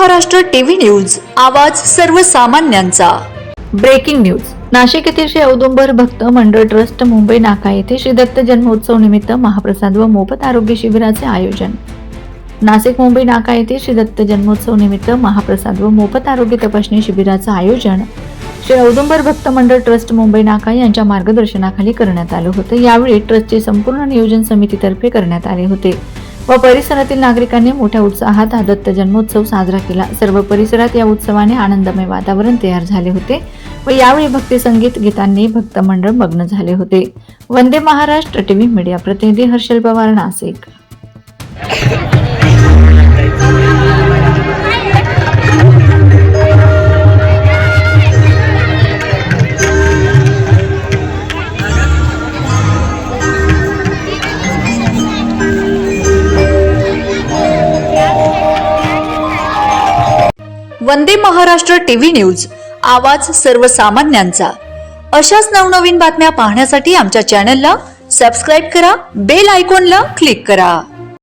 Maharashtra TV news, आवाज सर्वसामान्यांचा। Breaking news. Nashik येथील श्री औदुंबर भक्त मंडळ ट्रस्ट मुंबई नाका येथे श्री दत्त जन्मोत्सव निमित्त महाप्रसाद व मोफत आरोग्य शिबिराचे आयोजन। नाशिक मुंबई नाका येथे श्री दत्त जन्मोत्सव निमित्त महाप्रसाद व मोफत आरोग्य तपासणी शिबिराचे आयोजन श्री औदुंबर भक्त मंडळ ट्रस्ट मुंबई नाका यांच्या मार्गदर्शनाखाली करण्यात आले होते। यावेळी ट्रस्टचे संपूर्ण नियोजन समितीतर्फे करण्यात आले होते व परिसरातील नागरिकांनी मोठ्या उत्साहात हा दत्त जन्मोत्सव साजरा केला। सर्व परिसरात या उत्सवाने आनंदमय वातावरण तयार झाले होते व यावेळी भक्ती संगीत गीतांनी भक्त मंडळ मग्न झाले होते। वंदे महाराष्ट्र टीव्ही मीडिया प्रतिनिधी हर्षल पवार, नाशिक। वंदे महाराष्ट्र टीव्ही न्यूज, आवाज सर्वसामान्यांचा। अशाच नवनवीन बातम्या पाहण्यासाठी आमच्या चॅनलला सबस्क्राइब करा, बेल आयकॉनला क्लिक करा।